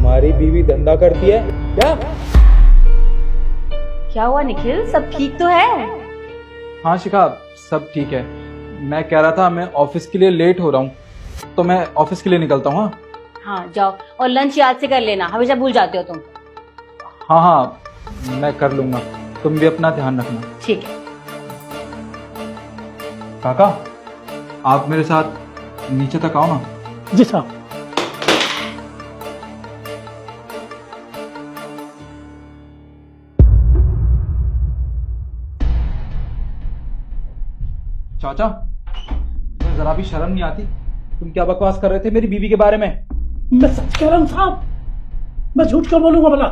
तुम्हारी बीवी धंधा करती है क्या? क्या हुआ निखिल, सब ठीक तो है? हाँ शिखा, सब ठीक है। मैं कह रहा था मैं ऑफिस के लिए लेट हो रहा हूँ, तो मैं ऑफिस के लिए निकलता हूँ। हाँ जाओ, और लंच याद से कर लेना, हमेशा भूल जाते हो तुम। हाँ हाँ, मैं कर लूंगा। तुम भी अपना ध्यान रखना। ठीक है। काका, आप मेरे साथ नीचे तक आओ ना। जी साहब। चाचा, तुम्हें जरा भी शर्म नहीं आती? तुम क्या बकवास कर रहे थे मेरी बीवी के बारे में? मैं सच कह रहा हूँ साहब, मैं झूठ क्यों बोलूंगा भला?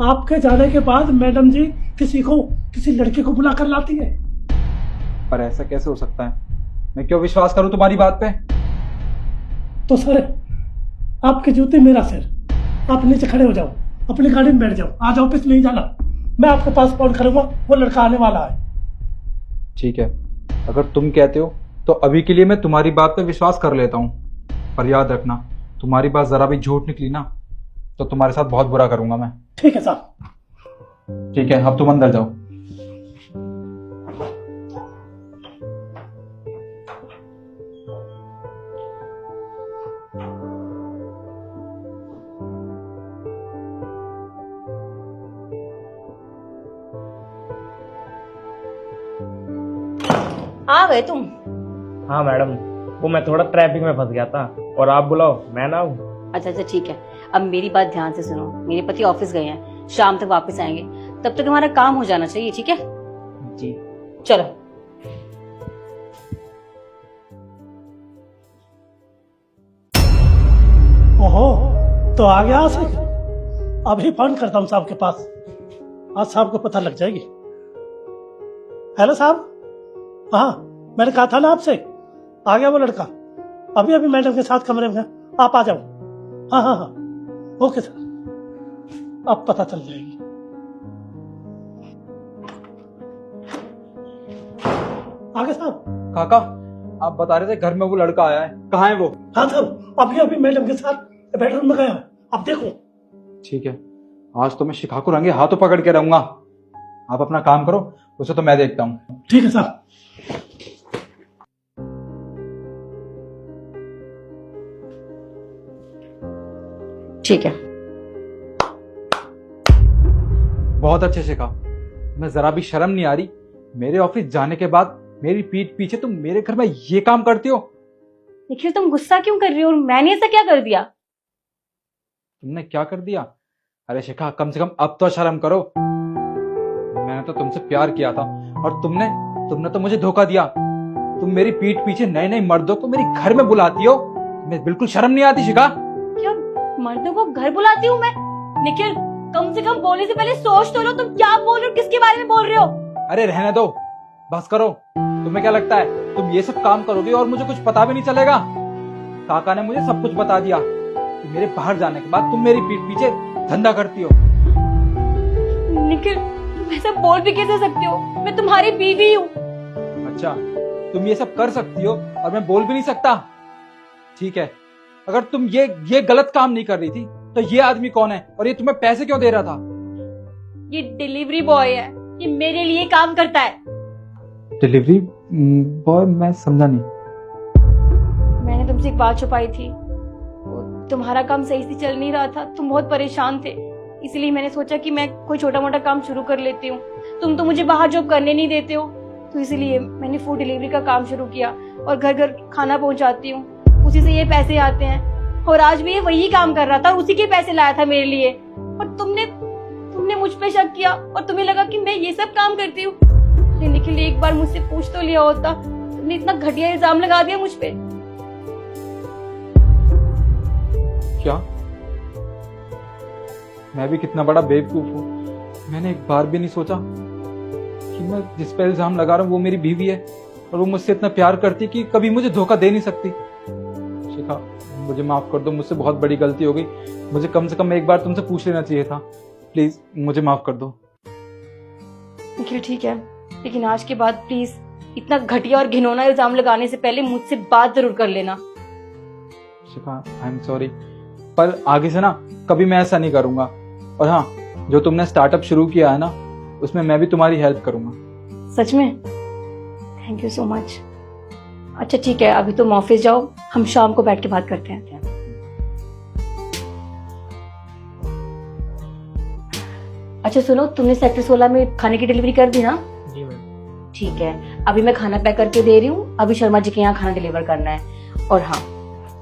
आपके जाने के बाद मैडम जी किसी लड़के को बुला कर लाती है। पर ऐसा कैसे हो सकता है? मैं क्यों विश्वास करूं तुम्हारी बात पे? तो सर, आपके जूते मेरा सिर। आप नीचे खड़े हो जाओ, अपनी गाड़ी में बैठ जाओ, आज ऑफिस नहीं जाना। मैं आपके पास फोन करूंगा, वो लड़का आने वाला है। ठीक है, अगर तुम कहते हो तो अभी के लिए मैं तुम्हारी बात पे विश्वास कर लेता हूँ। पर याद रखना, तुम्हारी बात जरा भी झूठ निकली ना तो तुम्हारे साथ बहुत बुरा करूंगा मैं। ठीक है साहब। ठीक है, अब तुम अंदर जाओ। आ गए तुम? हाँ मैडम, वो मैं थोड़ा ट्रैफिक में फंस गया था, और आप बुलाओ मैं ना आऊँ। अच्छा अच्छा ठीक है। अब मेरी बात ध्यान से सुनो, मेरे पति ऑफिस गए हैं, शाम तक वापस आएंगे, तब तक हमारा काम हो जाना चाहिए, ठीक है? जी। चलो। ओहो, तो आ गया आशिक। अभी फोन करता हूँ साहब के पास, आज साहब को पता लग जाएगी। हेलो साहब। हाँ, मैंने कहा था ना आपसे, आ गया वो लड़का। अभी अभी मैडम के साथ कमरे में है, आप आ जाओ। हाँ हाँ हाँ, ओके सर, अब पता चल जाएगी। आगे साहब। काका, आप बता रहे थे घर में वो लड़का आया है, कहाँ है वो? हाँ साहब, अभी अभी मैडम के साथ बेडरूम में गया है, अब देखो। ठीक है, आज तो मैं शिखा को रंगे हाथों पकड़ के रहूंगा। आप अपना काम करो, उसे तो मैं देखता हूँ। ठीक है साहब। ठीक है। बहुत अच्छे शिखा, मैं जरा भी शर्म नहीं आ रही? मेरे ऑफिस जाने के बाद मेरी पीठ पीछे तुम मेरे घर में ये काम करती हो? निखिल, तुम गुस्सा क्यों कर रही हो? मैंने ऐसा क्या कर दिया? तुमने क्या कर दिया? अरे शिखा, कम से कम अब तो शर्म करो। मैंने तो तुमसे प्यार किया था और तुमने तो मुझे धोखा दिया। तुम मेरी पीठ पीछे नए नए मर्दों को मेरे घर में बुलाती हो। मैं बिल्कुल शर्म नहीं आती शिखा? क्या मर्दों को घर बुलाती हूँ मैं? निखिल, कम से कम बोलने से पहले सोच तो लो, तुम क्या बोल रहे हो, किसके बारे में बोल रहे हो? अरे रहने दो, बस करो। तुम्हें क्या लगता है तुम ये सब काम करोगे और मुझे कुछ पता भी नहीं चलेगा? काका ने मुझे सब कुछ बता दिया कि मेरे बाहर जाने के बाद तुम मेरी पीठ पीछे धंधा करती हो। निखिल, तुम ऐसा बोल भी कैसे सकते हो? मैं तुम्हारी बीवी हूँ। अच्छा, तुम ये सब कर सकती हो और मैं बोल भी नहीं सकता? ठीक है, अगर तुम ये गलत काम नहीं कर रही थी तो ये आदमी कौन है और ये तुम्हें पैसे क्यों दे रहा था? ये डिलीवरी बॉय है, ये मेरे लिए काम करता है। Delivery boy? मैं समझा नहीं। मैंने तुमसे एक बात छुपाई थी। तुम्हारा काम सही से चल नहीं रहा था, तुम बहुत परेशान थे, इसलिए मैंने सोचा कि मैं कोई छोटा मोटा काम शुरू कर लेती हूँ। तुम तो मुझे बाहर जॉब करने नहीं देते हो, तो इसलिए मैंने फूड डिलीवरी का काम शुरू किया और घर घर खाना पहुंचाती हूँ, उसी से ये पैसे आते हैं। और आज भी ये वही काम कर रहा था, उसी के पैसे लाया था मेरे लिए। और तुमने मुझ पे शक किया और तुम्हें लगा कि मैं ये सब काम करती हूँ। निखिल, एक बार मुझसे पूछ तो लिया होता, तुमने इतना घटिया इल्जाम लगा दिया मुझ पे। क्या? मैं भी कितना बड़ा बेवकूफ हूँ। मैंने एक बार भी नहीं सोचा कि मैं जिस पे इल्जाम लगा रहा हूँ वो मेरी बीवी है और वो मुझसे इतना प्यार करती कि कभी मुझे धोखा दे नहीं सकती। शिखा, मुझे माफ कर दो, मुझसे बहुत बड़ी गलती हो गई। मुझे कम से कम एक बार तुमसे पूछ लेना चाहिए था। प्लीज मुझे माफ कर दो। निखिल ठीक है, लेकिन आज के बाद प्लीज इतना घटिया और घिनौना इल्जाम लगाने से पहले मुझसे बात जरूर कर लेना। शिखा, आई एम सॉरी। पर आगे से ना कभी मैं ऐसा नहीं करूंगा। और हाँ, जो तुमने स्टार्टअप शुरू किया है ना, उसमें मैं भी तुम्हारी हेल्प करूंगा। सच में? Thank you so much. अच्छा ठीक है, अभी तुम ऑफिस जाओ, हम शाम को बैठ के बात करते हैं। अच्छा सुनो, तुमने सेक्टर 16 में खाने की डिलीवरी कर दी ना? जी मैम। ठीक है, अभी मैं खाना पैक करके दे रही हूँ। अभी शर्मा जी के यहाँ खाना डिलीवर करना है। और हाँ,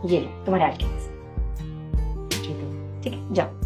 ये लो तुम्हारे आज के लिए। ठीक है। ठीक है, जाओ।